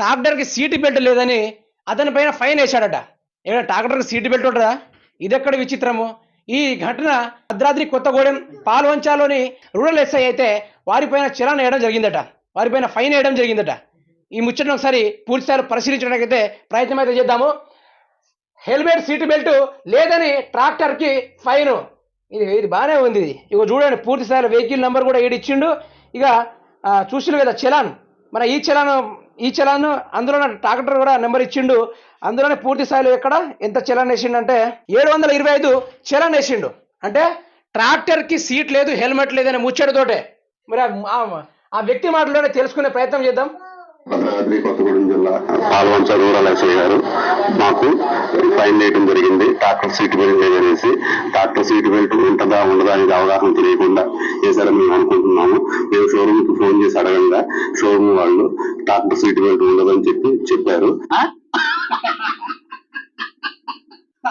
ట్రాక్టర్కి seat belt లేదని అతని పైన ఫైన్ వేశాడట. ఏమైనా ట్రాక్టర్కి సీటు బెల్ట్ ఉంటుందా? ఇదెక్కడ విచిత్రము. ఈ ఘటన భద్రాద్రి కొత్తగూడెం పాల్వంచాలోని రూరల్ ఎస్ఐ అయితే వారిపైన చలాన్ వేయడం జరిగిందట, వారిపైన ఫైన్ వేయడం జరిగిందట. ఈ ముచ్చటను ఒకసారి పూర్తి స్థాయిలో పరిశీలించడానికైతే ప్రయత్నం అయితే చేద్దాము. హెల్మెట్ సీటు బెల్ట్ లేదని ట్రాక్టర్కి ఫైన్. ఇది బాగానే ఉంది. ఇక చూడండి పూర్తి స్థాయిలో వెహికల్ నెంబర్ కూడా ఈడిచ్చిండు. ఇక చూసిన కదా చలాన్, మన ఈ చలాన్ అందులో ట్రాక్టర్ కూడా నెంబర్ ఇచ్చిండు. అందులోనే పూర్తి స్థాయిలో ఎక్కడ ఎంత చలాన్ వేసిండు అంటే 725 చలాన్ వేసిండు. అంటే ట్రాక్టర్కి సీట్ లేదు, హెల్మెట్ లేదనే ముచ్చటతోటే. మరి ఆ వ్యక్తి మాటలోనే తెలుసుకునే ప్రయత్నం చేద్దాం. భద్రాద్రి కొత్తగూడెం జిల్లా పాల్వంచ రూరల్ ఎస్ఐ గారు మాకు ఫైన్ వేయడం జరిగింది. ట్రాక్టర్ సీట్ బెల్ట్ లేదనేసి. ట్రాక్టర్ సీట్ బెల్ట్ ఉంటుందా ఉండదా అనేది అవగాహన తెలియకుండా వేశారని మేము అనుకుంటున్నాము. మేము షోరూమ్ కి ఫోన్ చేసి అడగంగా షోరూమ్ వాళ్ళు ట్రాక్టర్ సీట్ బెల్ట్ ఉండదని చెప్పారు.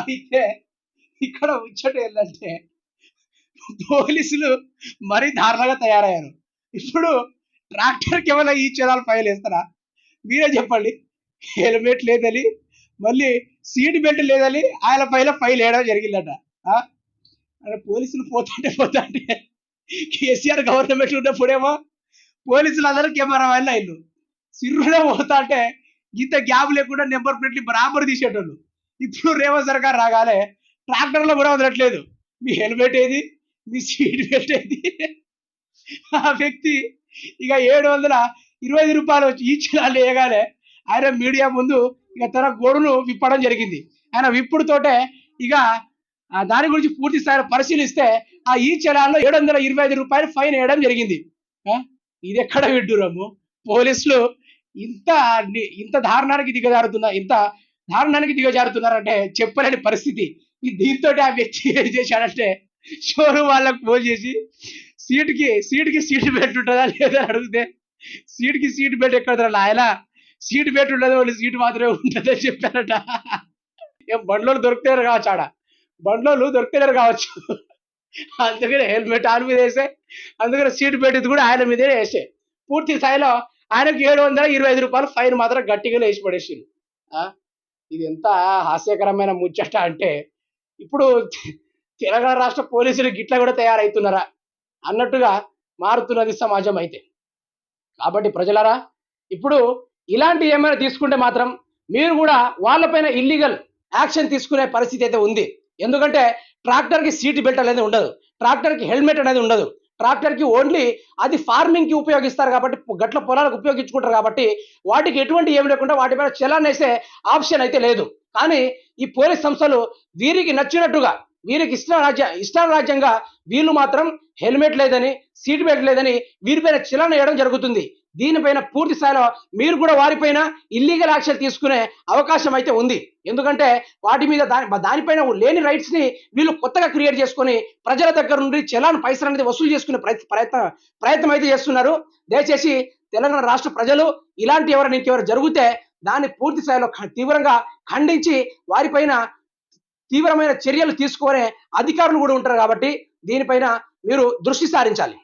అయితే ఇక్కడ ముచ్చట ఏంటంటే పోలీసులు మరీ దారుణంగా తయారయ్యారు. ఇప్పుడు ట్రాక్టర్కి ఏమైనా ఈ చలాలు ఫైల్ వేస్తారా? మీరే చెప్పండి. హెల్మెట్ లేదని, మళ్ళీ సీట్ బెల్ట్ లేదని ఆయన పైన ఫైల్ వేయడం జరిగిందట. అంటే పోలీసులు పోతుంటే కేసీఆర్ గవర్నమెంట్ ఉన్నప్పుడేమో పోలీసులు అందరూ కెమెరా వాళ్ళు ఇల్లు సిర్రునే పోతా అంటే ఇంత గ్యాప్ లేకుండా నెంబర్ ప్లేట్లు బరాబర్ తీసేటోళ్ళు. ఇప్పుడు రేవంత్ సర్కార్ రాగానే ట్రాక్టర్లో కూడా వదలట్లేదు. మీ హెల్మెట్ ఏది, మీ సీట్ బెల్ట్ ఏది? ఆ వ్యక్తి ఇక 725 రూపాయలు ఈ చలాలు వేయగానే ఆయన మీడియా ముందు ఇక తన గోడును విప్పడం జరిగింది. ఆయన విప్పుడుతోటే ఇక దాని గురించి పూర్తి స్థాయిలో పరిశీలిస్తే ఆ ఈ చలాల్లో 725 రూపాయలు ఫైన్ వేయడం జరిగింది. ఇది ఎక్కడ విడ్డూరము? పోలీసులు ఇంత దారుణానికి దిగజారుతున్నారంటే చెప్పలేని పరిస్థితి. దీంతో ఆ వ్యక్తి ఏం చేశాడంటే షోరూమ్ వాళ్ళకు ఫోన్ చేసి సీటుకి సీట్ బెల్ట్ ఉంటుందా లేదా అడిగితే సీట్కి సీట్ బెల్ట్ ఎక్కడ ఆయన సీట్ బెల్ట్ ఉండదు, వాళ్ళు సీటు మాత్రమే ఉంటుందని చెప్పారట. ఏం బండ్లోళ్ళు దొరుకుతారు కావచ్చు, బండ్లోళ్ళు దొరుకుతారు కావచ్చు. అందుకని హెల్మెట్ ఆయన మీద వేసే, అందుకని సీట్ బెల్ట్ కూడా ఆయన మీదే వేసే. పూర్తి స్థాయిలో ఆయనకు 725 రూపాయలు ఫైన్ మాత్రం గట్టిగా వేసి పడేసారు. ఇది ఎంత హాస్యకరమైన ముచ్చట అంటే ఇప్పుడు తెలంగాణ రాష్ట్ర పోలీసులు గిట్లా కూడా తయారవుతున్నారా అన్నట్టుగా మారుతున్నది సమాజం అయితే. కాబట్టి ప్రజలారా, ఇప్పుడు ఇలాంటి ఏమైనా తీసుకుంటే మాత్రం మీరు కూడా వాళ్ళపైన ఇల్లీగల్ యాక్షన్ తీసుకునే పరిస్థితి అయితే ఉంది. ఎందుకంటే ట్రాక్టర్కి సీట్ బెల్ట్ అనేది ఉండదు, ట్రాక్టర్కి హెల్మెట్ అనేది ఉండదు. ట్రాక్టర్కి ఓన్లీ అది ఫార్మింగ్కి ఉపయోగిస్తారు కాబట్టి, గట్ల పొలాలకు ఉపయోగించుకుంటారు కాబట్టి వాటికి ఎటువంటి ఏమి లేకుండా వాటిపైన చలాన్ వేసే ఆప్షన్ అయితే లేదు. కానీ ఈ పోలీస్ సంస్థలు వీరికి నచ్చినట్టుగా, వీరికి ఇష్టారాజ్యంగా వీళ్ళు మాత్రం హెల్మెట్ లేదని, సీట్ బెల్ట్ లేదని వీరిపైన చలాన్ వేయడం జరుగుతుంది. దీనిపైన పూర్తి స్థాయిలో మీరు కూడా వారిపైన ఇల్లీగల్ యాక్షన్ తీసుకునే అవకాశం అయితే ఉంది. ఎందుకంటే వాటి మీద దానిపైన లేని రైట్స్ ని వీళ్ళు కొత్తగా క్రియేట్ చేసుకొని ప్రజల దగ్గర నుండి చలాన్ పైసలు అనేది వసూలు చేసుకునే ప్రయత్నం అయితే చేస్తున్నారు. దయచేసి తెలంగాణ రాష్ట్ర ప్రజలు ఇలాంటి ఇంకెవరు జరిగితే దాన్ని పూర్తి స్థాయిలో తీవ్రంగా ఖండించి వారిపైన తీవ్రమైన చర్యలు తీసుకునే అధికారులు కూడా ఉంటారు. కాబట్టి దీనిపైన మీరు దృష్టి సారించాలి.